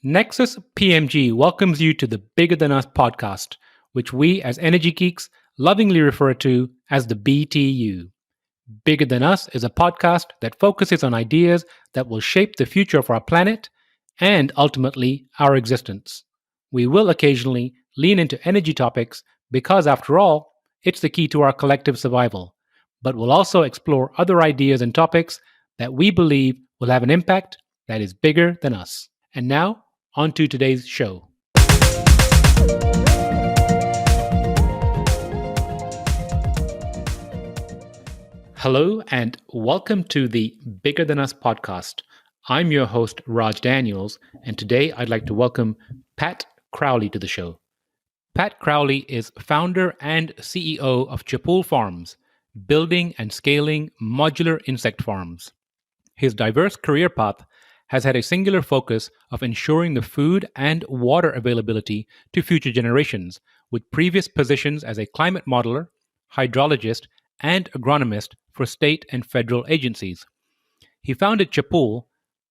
Nexus PMG welcomes you to the Bigger Than Us podcast, which we as energy geeks lovingly refer to as the BTU. Bigger Than Us is a podcast that focuses on ideas that will shape the future of our planet and ultimately our existence. We will occasionally lean into energy topics because, after all, it's the key to our collective survival. But we'll also explore other ideas and topics that we believe will have an impact that is bigger than us. And now, on to today's show. Hello, and welcome to the Bigger Than Us podcast. I'm your host, Raj Daniels, and today I'd like to welcome Pat Crowley to the show. Pat Crowley is founder and CEO of Chapul Farms, building and scaling modular insect farms. His diverse career path has had a singular focus of ensuring the food and water availability to future generations, with previous positions as a climate modeler, hydrologist, and agronomist for state and federal agencies. He founded Chapul,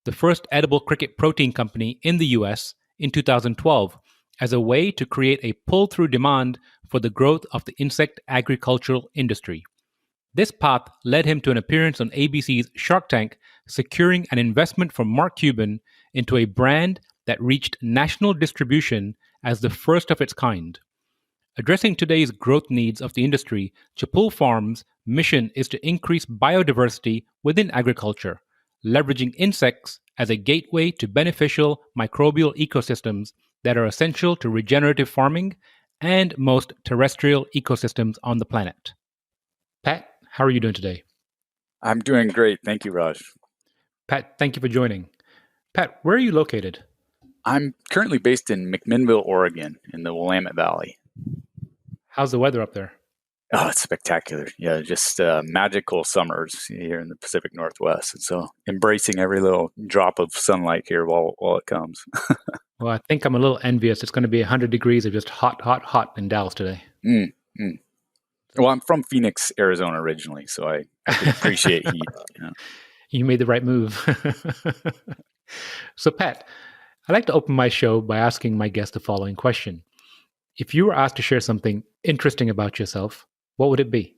the first edible cricket protein company in the US, in 2012 as a way to create a pull-through demand for the growth of the insect agricultural industry. This path led him to an appearance on ABC's Shark Tank, securing an investment from Mark Cuban into a brand that reached national distribution as the first of its kind. Addressing today's growth needs of the industry, Chapul Farms' mission is to increase biodiversity within agriculture, leveraging insects as a gateway to beneficial microbial ecosystems that are essential to regenerative farming and most terrestrial ecosystems on the planet. Pat, how are you doing today? I'm doing great. Thank you, Raj. Pat, thank you for joining. Pat, where are you located? I'm currently based in McMinnville, Oregon, in the Willamette Valley. How's the weather up there? Oh, it's spectacular. Yeah, just magical summers here in the Pacific Northwest. And so embracing every little drop of sunlight here while it comes. Well, I think I'm a little envious. It's going to be 100 degrees of just hot in Dallas today. Well, I'm from Phoenix, Arizona originally, so I can appreciate heat. You made the right move. So, Pat, I like to open my show by asking my guest the following question. If you were asked to share something interesting about yourself, what would it be?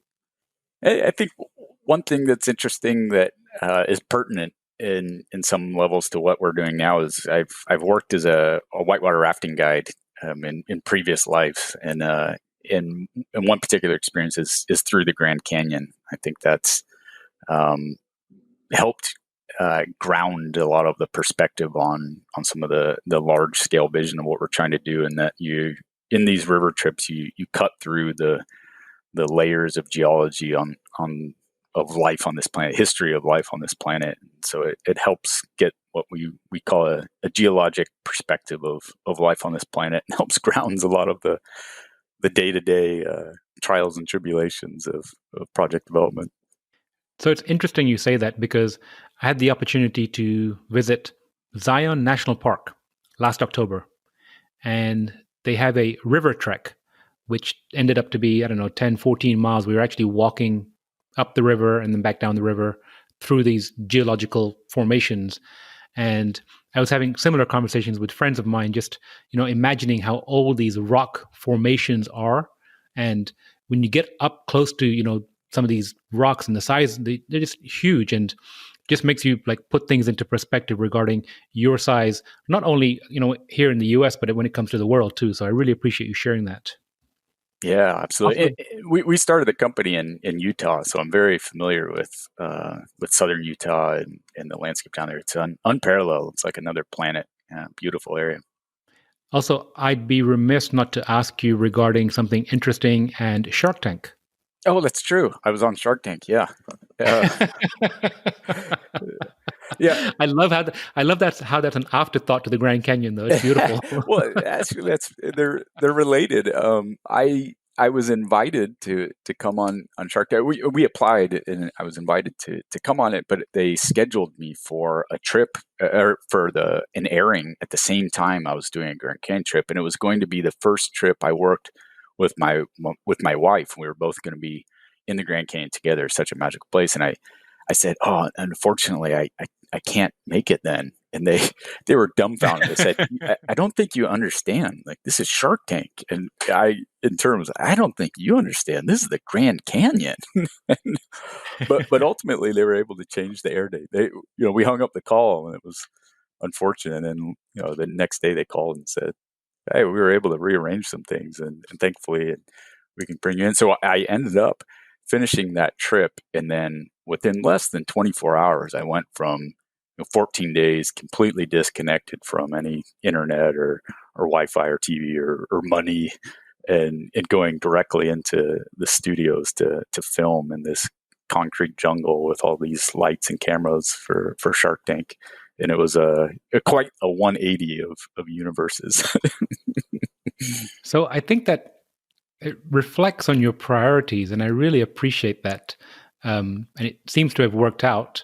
I think one thing that's interesting that is pertinent in some levels to what we're doing now is I've worked as a whitewater rafting guide in previous lives, and in one particular experience is through the Grand Canyon. I think that's helped ground a lot of the perspective on some of the large scale vision of what we're trying to do, and that in these river trips you cut through the layers of geology of life on this planet, history of life on this planet. So it helps get what we call a geologic perspective of life on this planet, and helps grounds a lot of the day-to-day trials and tribulations of project development. So it's interesting you say that, because I had the opportunity to visit Zion National Park last October, and they have a river trek, which ended up to be, 10, 14 miles. We were actually walking up the river and then back down the river through these geological formations. And I was having similar conversations with friends of mine, just, imagining how old these rock formations are. And when you get up close to, some of these rocks and the size, they're just huge, and just makes you put things into perspective regarding your size, not only, here in the US, but when it comes to the world too. So I really appreciate you sharing that. Yeah, absolutely. We started the company in Utah, so I'm very familiar with southern Utah and the landscape down there. It's unparalleled. It's like another planet. Beautiful area. Also, I'd be remiss not to ask you regarding something interesting and Shark Tank. Oh, that's true. I was on Shark Tank. Yeah. Yeah, I love how that's an afterthought to the Grand Canyon, though. It's beautiful. Well, actually, they're related. I was invited to come on Shark Tank. We applied, and I was invited to come on it, but they scheduled me for a trip or for an airing at the same time I was doing a Grand Canyon trip, and it was going to be the first trip I worked with my wife. We were both going to be in the Grand Canyon together. Such a magical place, and I said, "Oh, unfortunately, I can't make it then." And they were dumbfounded. They said, I don't think you understand. Like, this is Shark Tank. And I don't think you understand. This is the Grand Canyon. but ultimately they were able to change the air date. We hung up the call, and it was unfortunate. And, the next day they called and said, hey, we were able to rearrange some things, and thankfully we can bring you in. So I ended up finishing that trip. And then within less than 24 hours, I went from 14 days completely disconnected from any internet or Wi-Fi or TV or money, and going directly into the studios to film in this concrete jungle with all these lights and cameras for Shark Tank. And it was quite a 180 of universes. So I think that it reflects on your priorities, and I really appreciate that. And it seems to have worked out.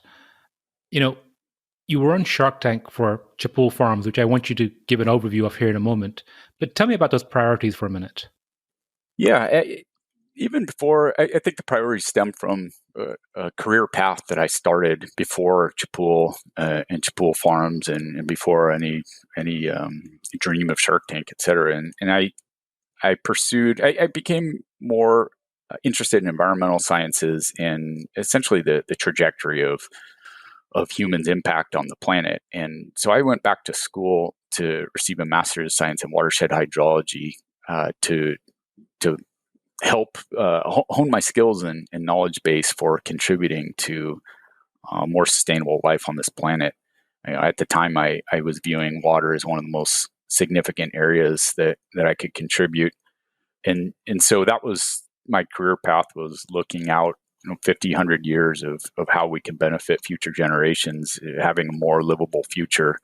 You were on Shark Tank for Chapul Farms, which I want you to give an overview of here in a moment. But tell me about those priorities for a minute. Yeah, even before, I think the priorities stem from a career path that I started before Chapul and Chapul Farms, and before any dream of Shark Tank, et cetera. And I pursued. I became more interested in environmental sciences and essentially the trajectory of humans' impact on the planet. And so I went back to school to receive a master's of science in watershed hydrology to help hone my skills and knowledge base for contributing to more sustainable life on this planet. At the time, I was viewing water as one of the most significant areas that I could contribute. And so that was my career path, was looking out 50, 100 years of how we can benefit future generations, having a more livable future.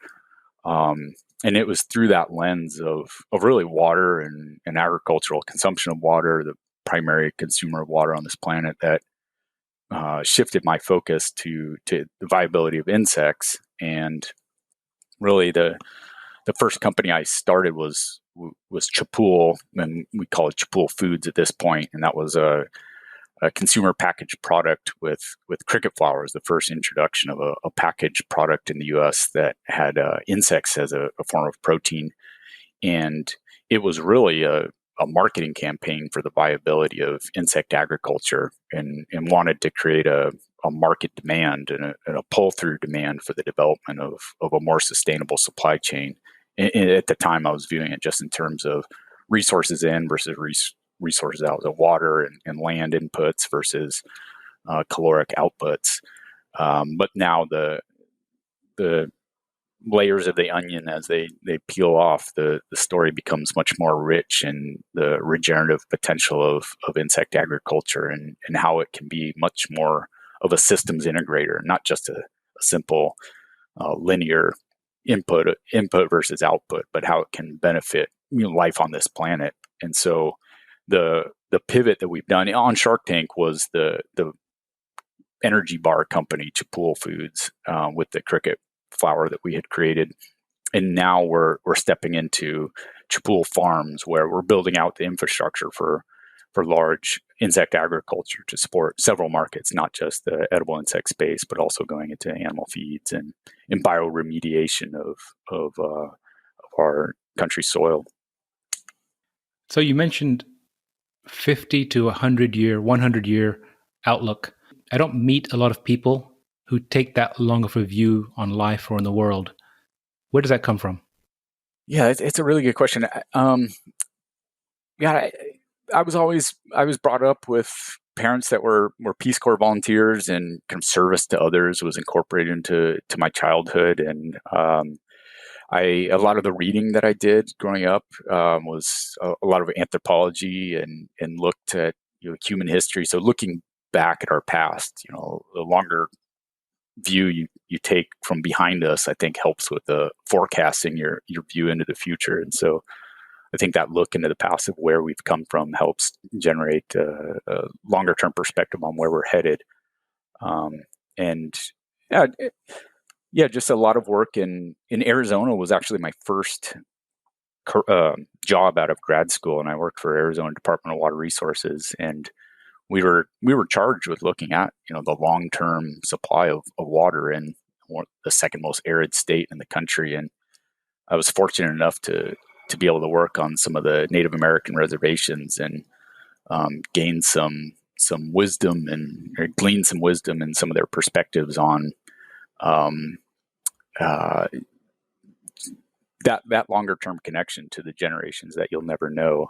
And it was through that lens of really water and agricultural consumption of water, the primary consumer of water on this planet, that shifted my focus to the viability of insects. And really the first company I started was Chapul, and we call it Chapul Foods at this point. And that was a consumer packaged product with cricket flowers, the first introduction of a packaged product in the U.S. that had insects as a form of protein. And it was really a marketing campaign for the viability of insect agriculture, and wanted to create a market demand and a pull-through demand for the development of a more sustainable supply chain. And at the time, I was viewing it just in terms of resources in versus resources out, the water and land inputs versus caloric outputs. But now the layers of the onion, as they peel off, the story becomes much more rich in the regenerative potential of insect agriculture, and how it can be much more of a systems integrator, not just a simple linear input versus output, but how it can benefit life on this planet. And so the pivot that we've done on Shark Tank was the energy bar company Chapul Foods, with the cricket flower that we had created. And now we're stepping into Chapul Farms, where we're building out the infrastructure for large insect agriculture to support several markets, not just the edible insect space, but also going into animal feeds and bioremediation of our country's soil. So you mentioned 50 to 100 year outlook. I don't meet a lot of people who take that long of a view on life or in the world. Where does that come from? Yeah, it's a really good question. I was brought up with parents that were Peace Corps volunteers, and kind of service to others was incorporated into my childhood. And a lot of the reading that I did growing up was a lot of anthropology, and looked at human history. So looking back at our past, the longer view you take from behind us, I think helps with the forecasting your view into the future. And so I think that look into the past of where we've come from helps generate a longer term perspective on where we're headed. And just a lot of work in Arizona was actually my first job out of grad school, and I worked for Arizona Department of Water Resources, and we were charged with looking at the long term supply of water. And the second most arid state in the country. And I was fortunate enough to be able to work on some of the Native American reservations and gain some wisdom or glean some wisdom and some of their perspectives on that longer term connection to the generations that you'll never know.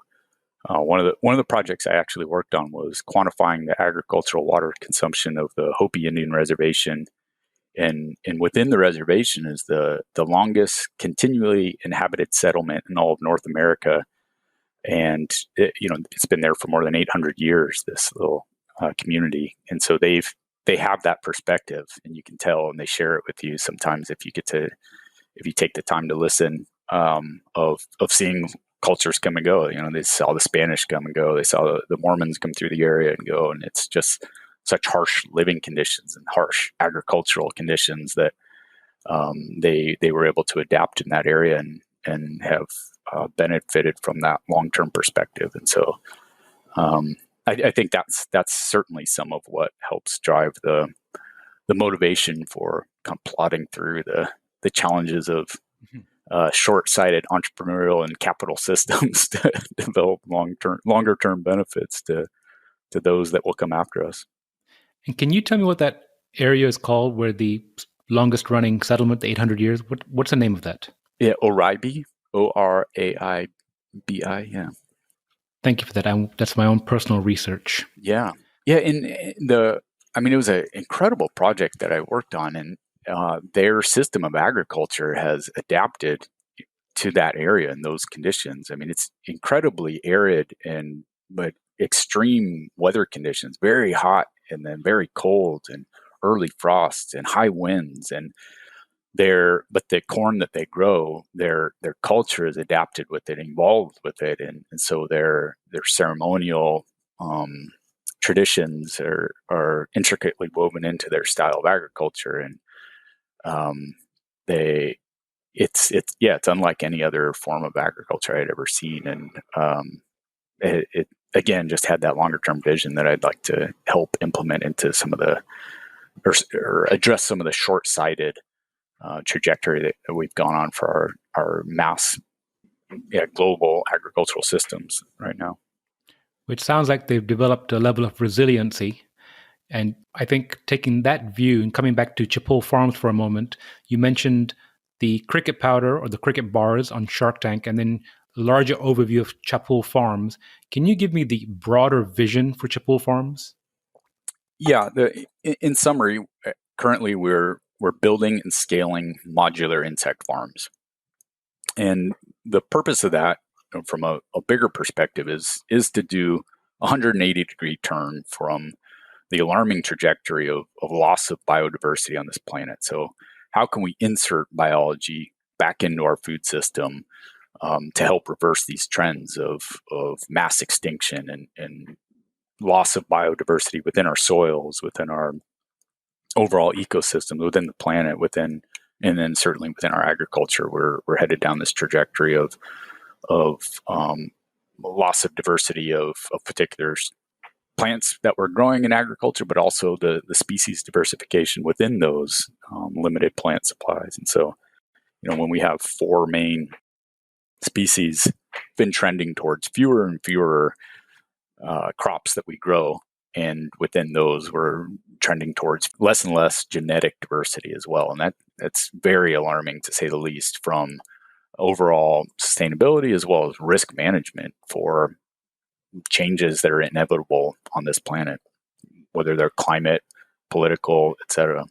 One of the projects I actually worked on was quantifying the agricultural water consumption of the Hopi Indian Reservation, and within the reservation is the longest continually inhabited settlement in all of North America, and it's been there for more than 800 years. This little community, and so they have that perspective, and you can tell, and they share it with you sometimes if you take the time to listen, of seeing cultures come and go. They saw the Spanish come and go. They saw the Mormons come through the area and go. And it's just such harsh living conditions and harsh agricultural conditions that they were able to adapt in that area and have benefited from that long-term perspective. And so I think that's certainly some of what helps drive the motivation for kind of plodding through the challenges of short-sighted entrepreneurial and capital systems to develop longer term benefits to those that will come after us. And can you tell me what that area is called, where the longest running settlement, the 800 years? What's the name of that? Yeah, Oraibi, Oraibi. Yeah. Thank you for that. That's my own personal research. Yeah. And it was an incredible project that I worked on, and their system of agriculture has adapted to that area and those conditions. I mean, it's incredibly arid but extreme weather conditions, very hot and then very cold and early frosts and high winds. And but the corn that they grow, their culture is adapted with it, involved with it, and so their ceremonial traditions are intricately woven into their style of agriculture, and it's unlike any other form of agriculture I'd ever seen, and it again just had that longer term vision that I'd like to help implement into some of or address some of the short sighted trajectory that we've gone on for our mass global agricultural systems right now. Which sounds like they've developed a level of resiliency. And I think taking that view and coming back to Chapul Farms for a moment, you mentioned the cricket powder or the cricket bars on Shark Tank, and then a larger overview of Chapul Farms. Can you give me the broader vision for Chapul Farms? Yeah, in summary, currently we're building and scaling modular insect farms. And the purpose of that, from a bigger perspective, is to do a 180-degree turn from the alarming trajectory of loss of biodiversity on this planet. So how can we insert biology back into our food system to help reverse these trends of mass extinction and loss of biodiversity within our soils, within our overall ecosystem, within the planet, and then certainly within our agriculture? We're headed down this trajectory of loss of diversity of particular plants that we're growing in agriculture, but also the species diversification within those limited plant supplies. And so, when we have four main species, been trending towards fewer and fewer crops that we grow, and within those, we're trending towards less and less genetic diversity as well. And that's very alarming, to say the least, from overall sustainability as well as risk management for changes that are inevitable on this planet, whether they're climate, political, etc.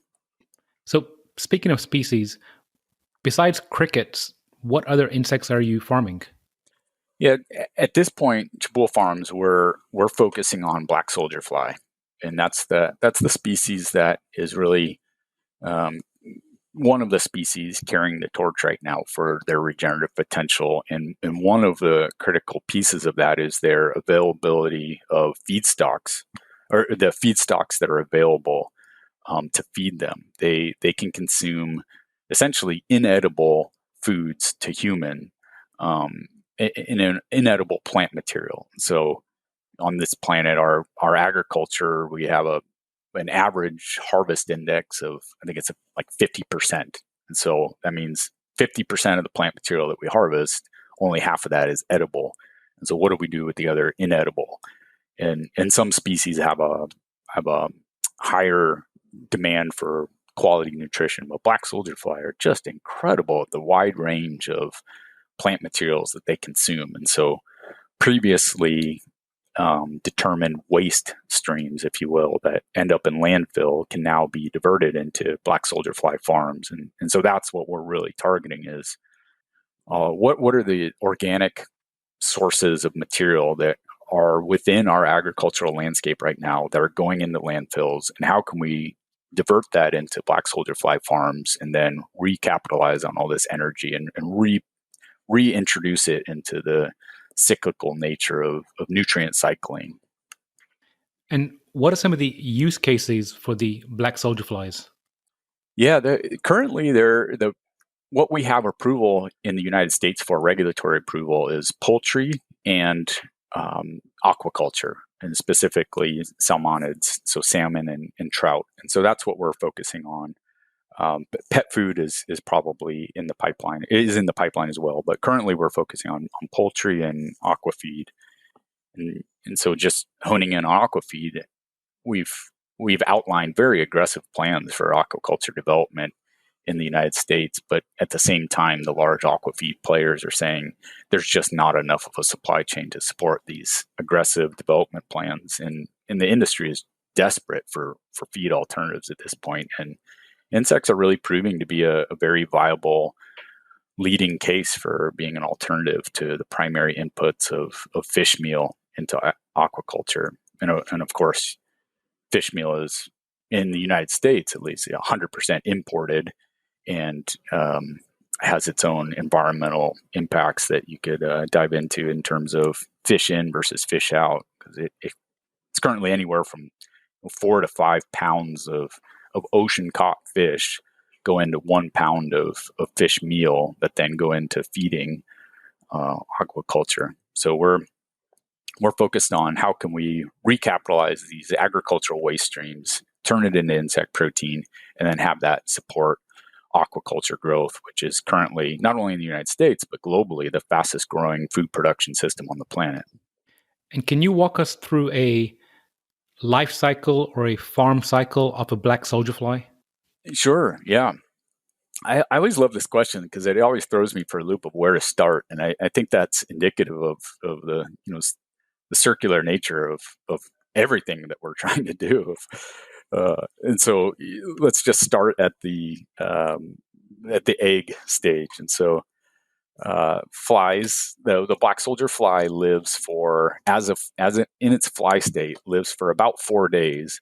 So, speaking of species, besides crickets, what other insects are you farming? Yeah, at this point, Chapul Farms, we're focusing on black soldier fly, and that's the species that is really one of the species carrying the torch right now for their regenerative potential. And one of the critical pieces of that is their availability of feedstocks, or the feedstocks that are available to feed them. They can consume essentially inedible foods to human in an inedible plant material. So on this planet, our agriculture, we have a an average harvest index of, I think it's like 50%. And so that means 50% of the plant material that we harvest, only half of that is edible. And so what do we do with the other inedible? And some species have a higher demand for quality nutrition, but black soldier fly are just incredible at the wide range of plant materials that they consume. And so previously determined waste streams, if you will, that end up in landfill can now be diverted into black soldier fly farms. And so that's what we're really targeting is what are the organic sources of material that are within our agricultural landscape right now that are going into landfills, and how can we divert that into black soldier fly farms and then recapitalize on all this energy and reintroduce it into the cyclical nature of nutrient cycling. And what are some of the use cases for the black soldier flies? Yeah, currently what we have approval in the United States for regulatory approval is poultry and aquaculture, and specifically salmonids, so salmon and trout. And so that's what we're focusing on. But pet food is probably in the pipeline. It is in the pipeline as well, but currently we're focusing on poultry and aqua feed. And so just honing in on aqua feed, we've outlined very aggressive plans for aquaculture development in the United States, but at the same time, the large aqua feed players are saying there's just not enough of a supply chain to support these aggressive development plans, and the industry is desperate for feed alternatives at this point. And insects are really proving to be a very viable leading case for being an alternative to the primary inputs of fish meal into aquaculture. And of course, fish meal is, in the United States at least, 100% imported, and has its own environmental impacts that you could dive into in terms of fish in versus fish out, because it's currently anywhere from 4 to 5 pounds of ocean caught fish go into 1 pound of fish meal that then go into feeding aquaculture. So we're focused on how can we recapitalize these agricultural waste streams, turn it into insect protein, and then have that support aquaculture growth, which is currently not only in the United States, but globally the fastest growing food production system on the planet. And can you walk us through a life cycle or a farm cycle of a black soldier fly? Sure, yeah. I always love this question because it always throws me for a loop of where to start. And I think that's indicative of the the circular nature of everything that we're trying to do. And so let's just start at the egg stage. And so flies, the black soldier fly lives for, in its fly state, lives for about 4 days.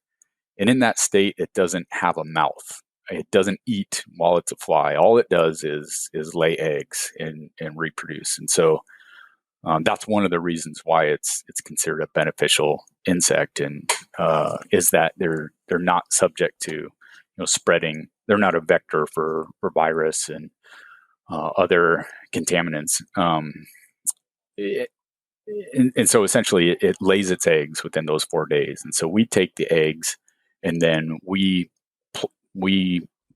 And in that state, it doesn't have a mouth. It doesn't eat while it's a fly. All it does is lay eggs and reproduce. And so that's one of the reasons why it's considered a beneficial insect, and is that they're not subject to spreading. They're not a vector for virus and other contaminants. And so essentially, it lays its eggs within those 4 days. And so we take the eggs, and then we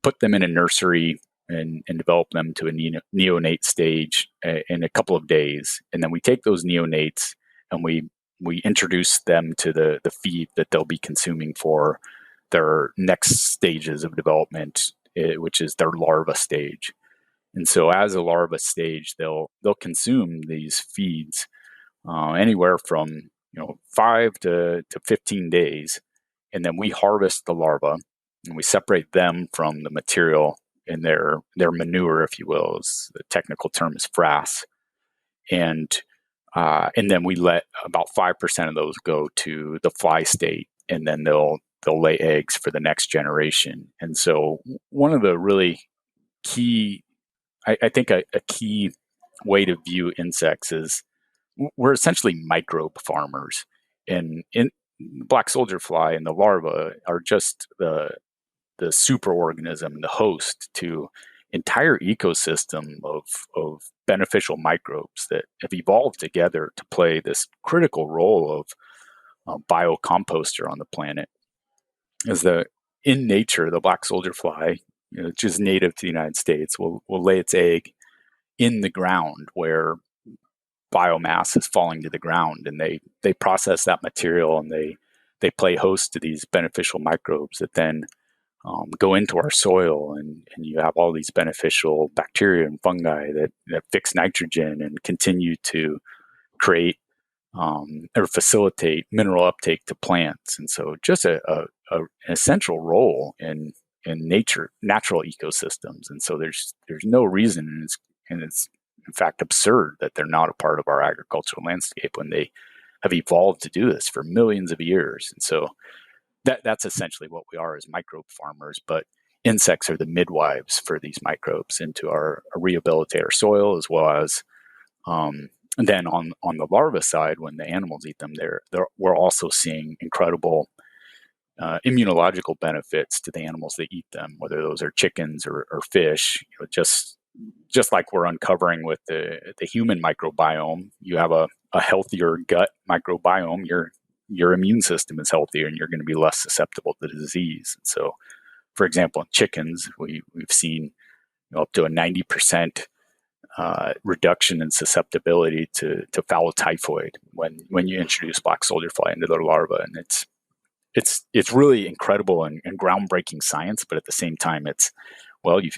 put them in a nursery and develop them to a neonate stage in a couple of days. And then we take those neonates and we introduce them to the feed that they'll be consuming for their next stages of development, which is their larva stage. And so as a larva stage, they'll consume these feeds anywhere from 5 to 15 days. And then we harvest the larva and we separate them from the material in their manure, if you will. The technical term is frass. And then we let about 5% of those go to the fly state, and then they'll lay eggs for the next generation. And so one of the really key, I think a key way to view insects is we're essentially microbe farmers. And in black soldier fly and the larva are just the superorganism, the host to entire ecosystem of beneficial microbes that have evolved together to play this critical role of biocomposter on the planet. is the in nature, the black soldier fly, which is native to the United States, will lay its egg in the ground where biomass is falling to the ground, and they process that material, and they play host to these beneficial microbes that then go into our soil, and you have all these beneficial bacteria and fungi that fix nitrogen and continue to create or facilitate mineral uptake to plants. And so just an essential role in natural ecosystems. And so there's no reason, and it's in fact absurd that they're not a part of our agricultural landscape when they have evolved to do this for millions of years. And so that's essentially what we are as microbe farmers. But insects are the midwives for these microbes into our rehabilitate our soil, as well as and then on the larva side, when the animals eat them, we're also seeing incredible immunological benefits to the animals that eat them, whether those are chickens or fish. Just like we're uncovering with the human microbiome, you have a healthier gut microbiome, your immune system is healthier, and you're going to be less susceptible to disease. And so, for example, in chickens, we've seen up to a 90% reduction in susceptibility to fowl typhoid when you introduce black soldier fly into their larva. And it's really incredible and groundbreaking science, but at the same time,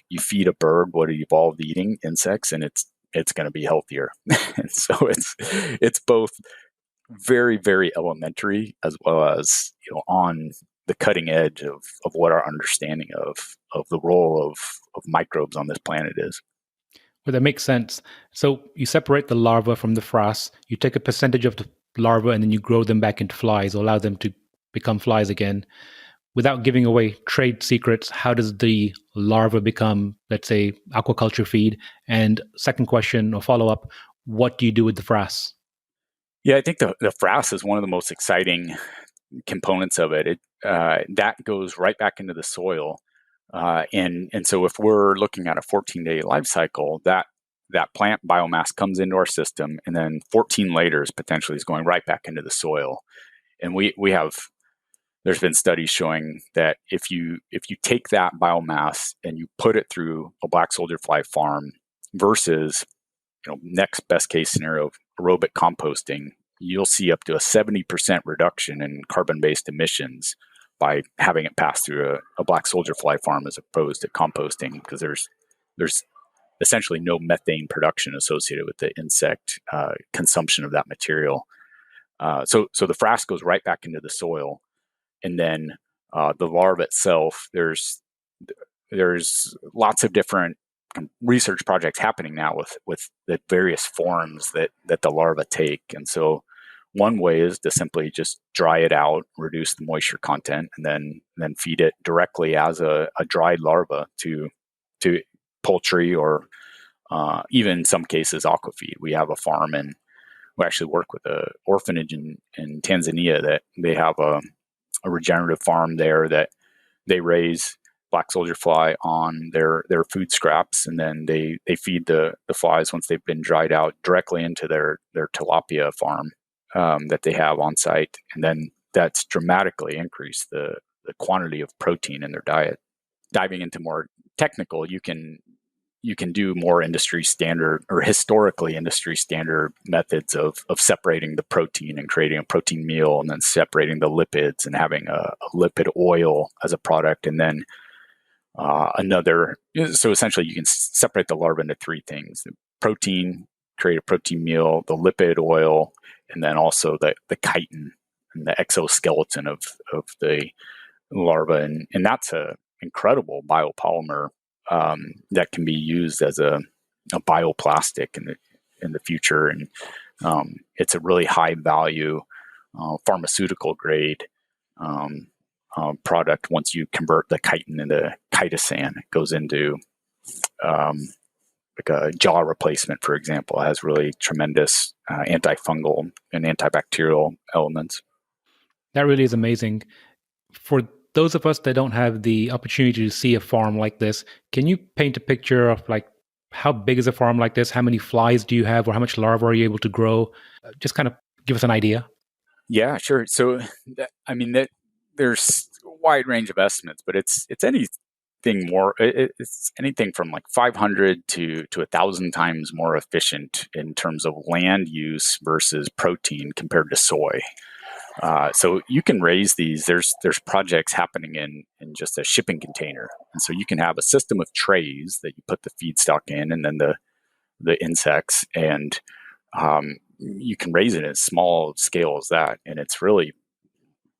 you feed a bird what it evolved eating, insects, and it's going to be healthier. And so it's both very, very elementary, as well as on the cutting edge of what our understanding of the role of microbes on this planet is. Well, that makes sense. So you separate the larva from the frass, you take a percentage of the larva, and then you grow them back into flies, or allow them to become flies again. Without giving away trade secrets, how does the larva become, let's say, aquaculture feed? And second question or follow-up, what do you do with the frass? Yeah, I think the frass is one of the most exciting components of it. That goes right back into the soil. And so if we're looking at a 14-day life cycle, that plant biomass comes into our system, and then 14 layers potentially is going right back into the soil. And there's been studies showing that if you take that biomass and you put it through a black soldier fly farm versus next best case scenario of aerobic composting, you'll see up to a 70% reduction in carbon-based emissions by having it pass through a black soldier fly farm as opposed to composting, because there's essentially no methane production associated with the insect consumption of that material. So the frass goes right back into the soil, and then the larva itself, there's lots of different research projects happening now with the various forms that the larvae take. And so one way is to simply just dry it out, reduce the moisture content, and then feed it directly as a dried larva to poultry, or even in some cases aquafeed. We have a farm, and we actually work with an orphanage in Tanzania that they have a regenerative farm there that they raise black soldier fly on their food scraps, and then they feed the flies once they've been dried out directly into their tilapia farm that they have on site, and then that's dramatically increased the quantity of protein in their diet. Diving into more technical, you can do more industry standard, or historically industry standard methods of separating the protein and creating a protein meal, and then separating the lipids and having a lipid oil as a product, and then so essentially you can separate the larva into three things: the protein, create a protein meal, the lipid oil, and then also the chitin and the exoskeleton of the larva. And that's a incredible biopolymer that can be used as a bioplastic in the future. And it's a really high value pharmaceutical grade product. Once you convert the chitin into chitosan, it goes into like a jaw replacement, for example. It has really tremendous antifungal and antibacterial elements. That really is amazing. For those of us that don't have the opportunity to see a farm like this, can you paint a picture of like how big is a farm like this? How many flies do you have, or how much larvae are you able to grow? Just kind of give us an idea. Yeah, sure. So, there's wide range of estimates, but it's anything more. It's anything from like 500 to 1,000 times more efficient in terms of land use versus protein compared to soy. So you can raise these. There's projects happening in just a shipping container, and so you can have a system of trays that you put the feedstock in, and then the insects, and you can raise it at small scale as that, and it's really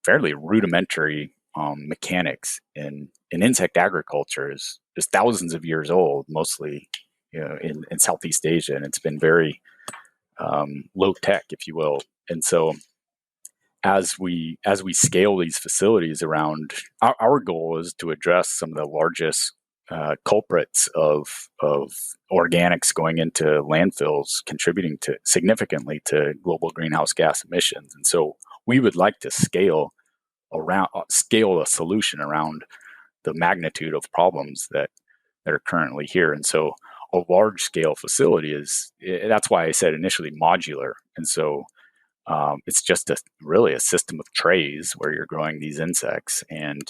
fairly rudimentary mechanics. In insect agriculture is thousands of years old, mostly in Southeast Asia, and it's been very low tech, if you will, and so as we scale these facilities around, our goal is to address some of the largest culprits of organics going into landfills, contributing to significantly to global greenhouse gas emissions. And so we would like to scale a solution around the magnitude of problems that are currently here. And so a large scale facility that's why I said initially modular. And so it's just really a system of trays where you're growing these insects, and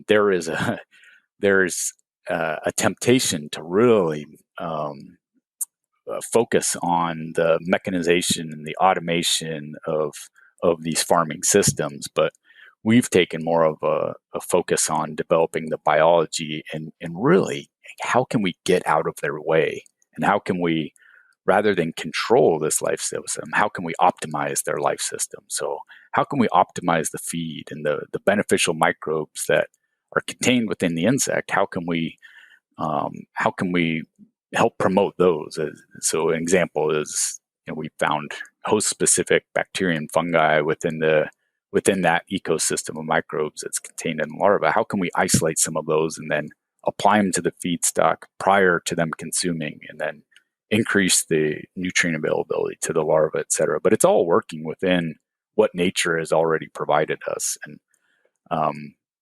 there's a temptation to really focus on the mechanization and the automation of these farming systems, but we've taken more of a focus on developing the biology and really how can we get out of their way, and how can we, rather than control this life system, how can we optimize their life system? So how can we optimize the feed and the beneficial microbes that are contained within the insect? How can we help promote those? So an example is, we found host-specific bacteria and fungi within that ecosystem of microbes that's contained in larva. How can we isolate some of those and then apply them to the feedstock prior to them consuming, and then increase the nutrient availability to the larva, et cetera? But it's all working within what nature has already provided us. And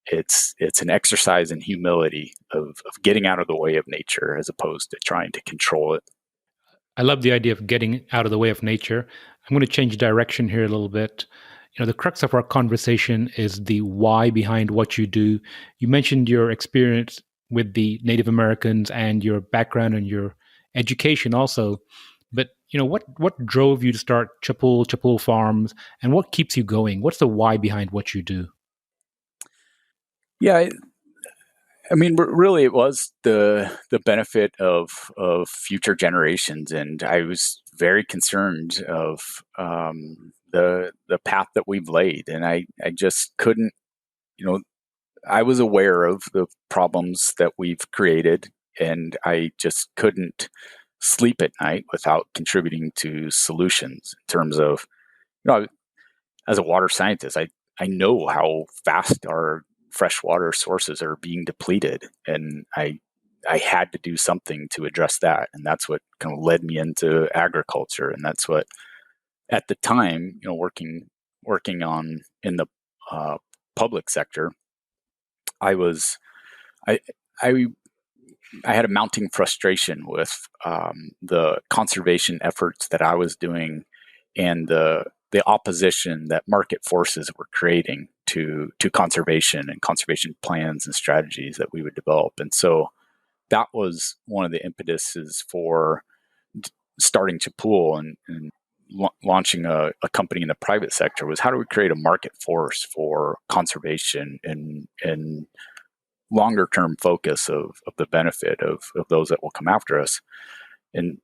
it's an exercise in humility of getting out of the way of nature as opposed to trying to control it. I love the idea of getting out of the way of nature. I'm going to change direction here a little bit. The crux of our conversation is the why behind what you do. You mentioned your experience with the Native Americans and your background and your education also. But what drove you to start Chapul Farms, and what keeps you going? What's the why behind what you do? Yeah, I mean, really, it was the benefit of future generations, and I was very concerned of the path that we've laid, and I just couldn't, I was aware of the problems that we've created, and I just couldn't sleep at night without contributing to solutions in terms of, as a water scientist, I know how fast our freshwater sources are being depleted, and I had to do something to address that, and that's what kind of led me into agriculture, and that's what, at the time, working on in the public sector, I had a mounting frustration with the conservation efforts that I was doing, and the opposition that market forces were creating to conservation and conservation plans and strategies that we would develop. And so that was one of the impetuses for starting Chapul and launching a company in the private sector, was how do we create a market force for conservation and longer term focus of the benefit of those that will come after us. And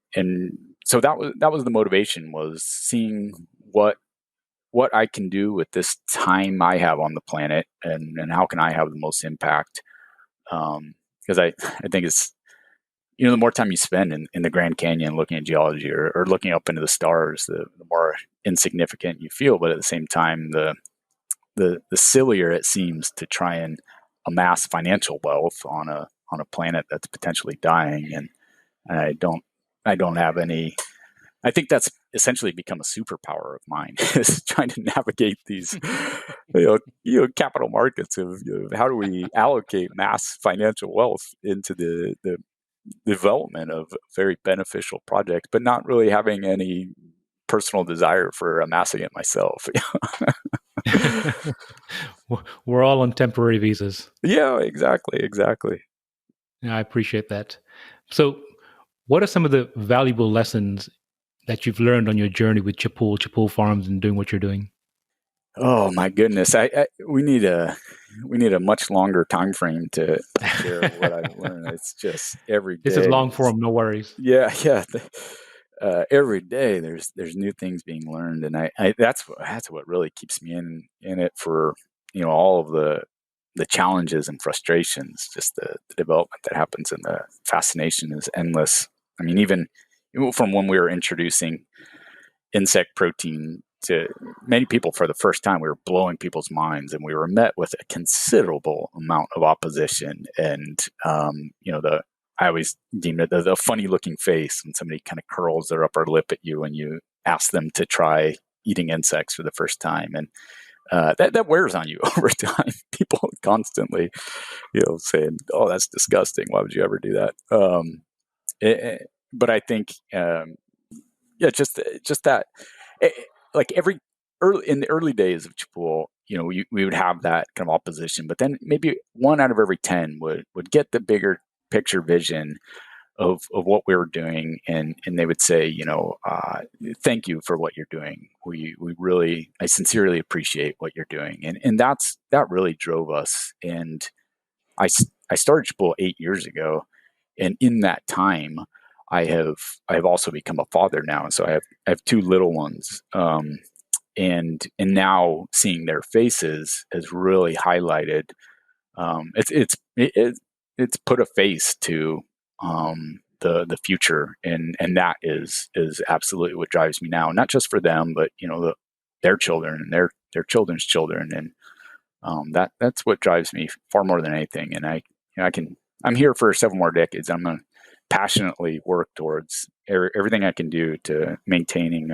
so that was the motivation, was seeing what I can do with this time I have on the planet, and how can I have the most impact. Because I think it's, the more time you spend in the Grand Canyon looking at geology or looking up into the stars, the more insignificant you feel. But at the same time, the sillier it seems to try and amass financial wealth on a planet that's potentially dying. And I don't have any. I think that's essentially become a superpower of mine, is trying to navigate these capital markets of how do we allocate mass financial wealth into the development of very beneficial projects, but not really having any personal desire for amassing it myself. We're all on temporary visas. Yeah, exactly. Yeah, I appreciate that. So, what are some of the valuable lessons that you've learned on your journey with Chapul Farms, and doing what you're doing? Oh my goodness, we need a much longer time frame to share what I've learned. It's just every This is day. long form, no worries. Yeah. Every day there's new things being learned, and that's what really keeps me in it for all of the challenges and frustrations. Just the development that happens, and the fascination is endless. I mean, even from when we were introducing insect protein to many people for the first time, we were blowing people's minds, and we were met with a considerable amount of opposition. And the I always deem it the funny looking face when somebody kind of curls their upper lip at you when you ask them to try eating insects for the first time, and that wears on you over time. People constantly, saying, "Oh, that's disgusting. Why would you ever do that?" But I think, yeah, just that, eh, like in the early days of Chapul, we would have that kind of opposition, but then maybe one out of every 10 would get the bigger picture vision of what we were doing, and they would say, thank you for what you're doing. I sincerely appreciate what you're doing, and that really drove us. And I started Chapul 8 years ago, and in that time, I have also become a father now, so I have two little ones, and now seeing their faces has really highlighted. It's put a face to the future, and that is absolutely what drives me now. Not just for them, but their children and their children's children, and that's what drives me far more than anything. And I'm here for several more decades. I'm going to passionately work towards everything I can do to maintaining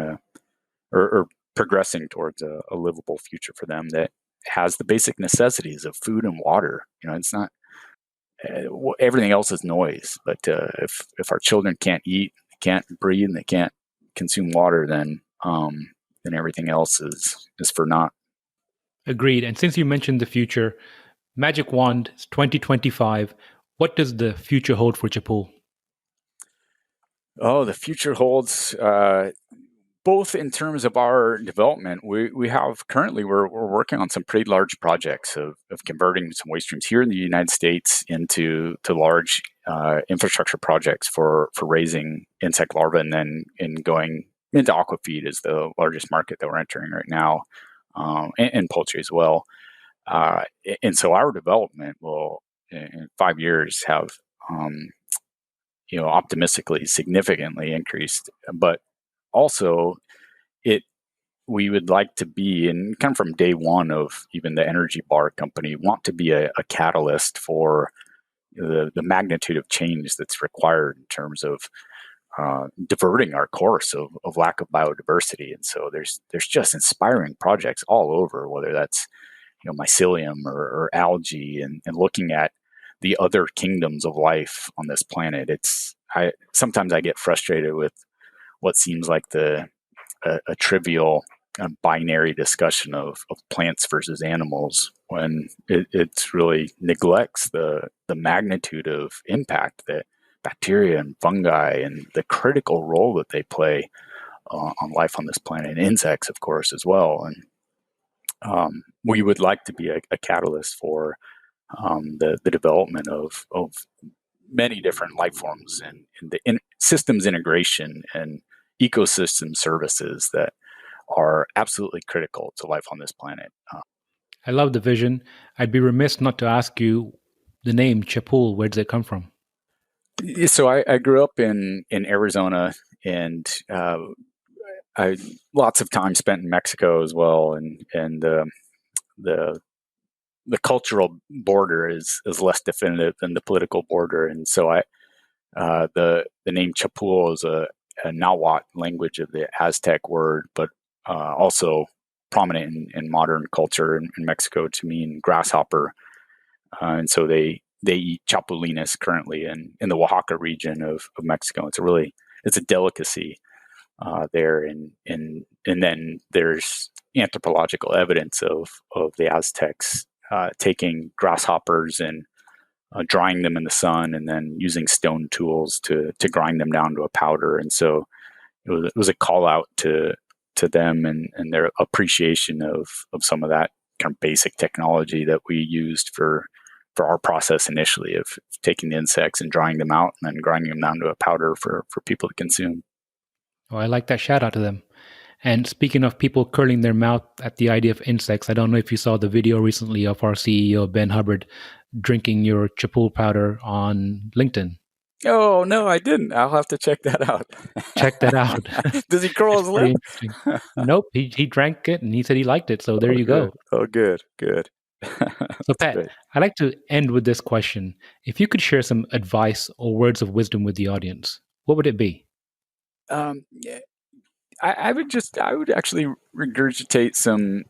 or progressing towards a livable future for them that has the basic necessities of food and water. It's not everything else is noise, but if our children can't eat, can't breathe, and they can't consume water, then everything else is for naught. Agreed. And since you mentioned the future, Magic Wand, it's 2025. What does the future hold for Chapul? Oh, the future holds both in terms of our development. We have currently we're working on some pretty large projects of converting some waste streams here in the United States into large infrastructure projects for raising insect larvae, and then going into aquafeed is the largest market that we're entering right now, and poultry as well. And so our development will in 5 years have optimistically significantly increased, but also it we would like to be, and kind of from day one of even the energy bar company, want to be a catalyst for the magnitude of change that's required in terms of diverting our course of lack of biodiversity. And so there's just inspiring projects all over, whether that's mycelium or algae, and looking at the other kingdoms of life on this planet. I sometimes I get frustrated with what seems like a trivial binary discussion of plants versus animals, when it's really neglects the magnitude of impact that bacteria and fungi and the critical role that they play on life on this planet, and insects, of course, as well. And we would like to be a catalyst for the development of many different life forms, and the systems integration and ecosystem services that are absolutely critical to life on this planet. I love the vision. I'd be remiss not to ask you the name Chapul. Where does it come from? So I grew up in Arizona, and I lots of time spent in Mexico as well, and the the cultural border is less definitive than the political border, and so the name Chapul is a Nahuatl language of the Aztec word, but also prominent in modern culture in Mexico to mean grasshopper. And so they eat chapulines currently in the Oaxaca region of Mexico. It's a delicacy there, and then there's anthropological evidence of the Aztecs taking grasshoppers and drying them in the sun, and then using stone tools to grind them down to a powder. And so it was a call out to them and their appreciation of some of that kind of basic technology that we used for our process initially of taking the insects and drying them out and then grinding them down to a powder for people to consume. Oh, I like that. Shout out to them. And speaking of people curling their mouth at the idea of insects, I don't know if you saw the video recently of our CEO, Ben Hubbard, drinking your Chapul powder on LinkedIn. Oh, no, I didn't. I'll have to check that out. Check that out. Does he curl his lip? Nope. He drank it and he said he liked it. So there you good. go. Oh, good. So Pat, great. I'd like to end with this question. If you could share some advice or words of wisdom with the audience, what would it be? I would actually regurgitate some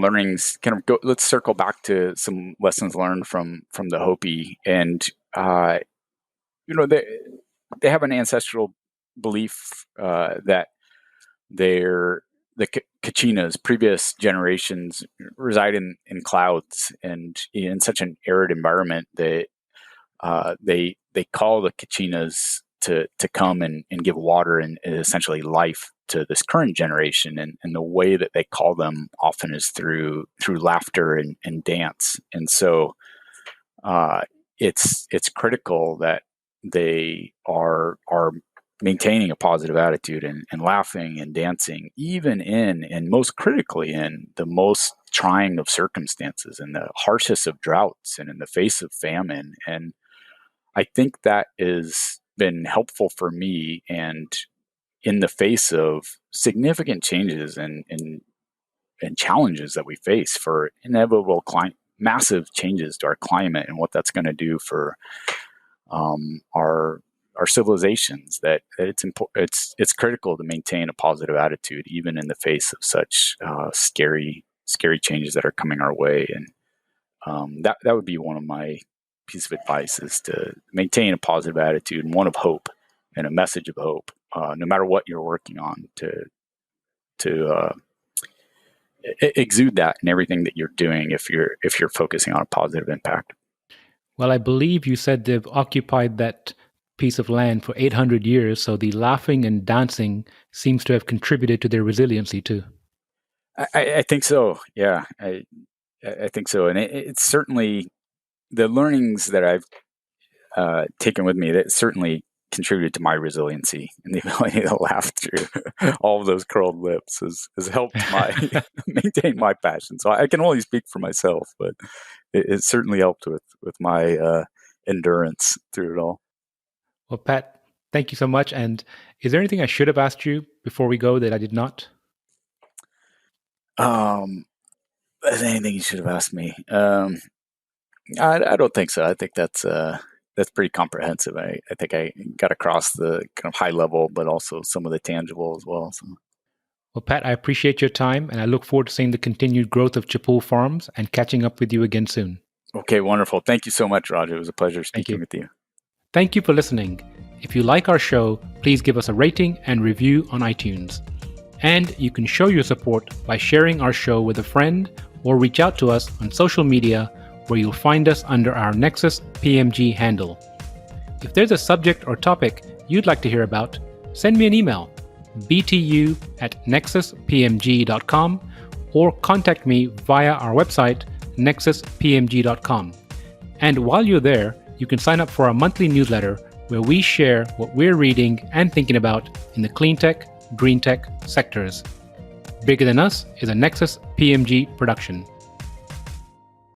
learnings. Let's circle back to some lessons learned from the Hopi, and they have an ancestral belief that the Kachinas, previous generations, reside in clouds, and in such an arid environment that they call the Kachinas to come and give water and essentially life to this current generation, and the way that they call them often is through laughter and dance. And so it's critical that they are maintaining a positive attitude and laughing and dancing, even in, and most critically, in the most trying of circumstances, in the harshest of droughts, and in the face of famine. And I think that has been helpful for me, and in the face of significant changes and challenges that we face, for inevitable massive changes to our climate and what that's going to do for our civilizations, that it's critical to maintain a positive attitude even in the face of such scary changes that are coming our way. And that would be one of my pieces of advice, is to maintain a positive attitude and one of hope and a message of hope, no matter what you're working on, to exude that in everything that you're doing if you're focusing on a positive impact. Well, I believe you said they've occupied that piece of land for 800 years, so the laughing and dancing seems to have contributed to their resiliency too. I think so. Yeah, I think so. And it's certainly the learnings that I've taken with me that certainly contributed to my resiliency, and the ability to laugh through all of those curled lips has helped maintain my passion. So I can only speak for myself, but it certainly helped with my endurance through it all. Well, Pat, thank you so much. And is there anything I should have asked you before we go that I did not? Is there anything you should have asked me? I don't think so. I think that's pretty comprehensive. I think I got across the kind of high level, but also some of the tangible as well. So. Well, Pat, I appreciate your time, and I look forward to seeing the continued growth of Chapul Farms and catching up with you again soon. Okay, wonderful. Thank you so much, Roger. It was a pleasure speaking with you. Thank you for listening. If you like our show, please give us a rating and review on iTunes. And you can show your support by sharing our show with a friend, or reach out to us on social media, where you'll find us under our Nexus PMG handle. If there's a subject or topic you'd like to hear about, send me an email, btu@nexuspmg.com, or contact me via our website, nexuspmg.com. And while you're there, you can sign up for our monthly newsletter, where we share what we're reading and thinking about in the clean tech, green tech sectors. Bigger Than Us is a Nexus PMG production.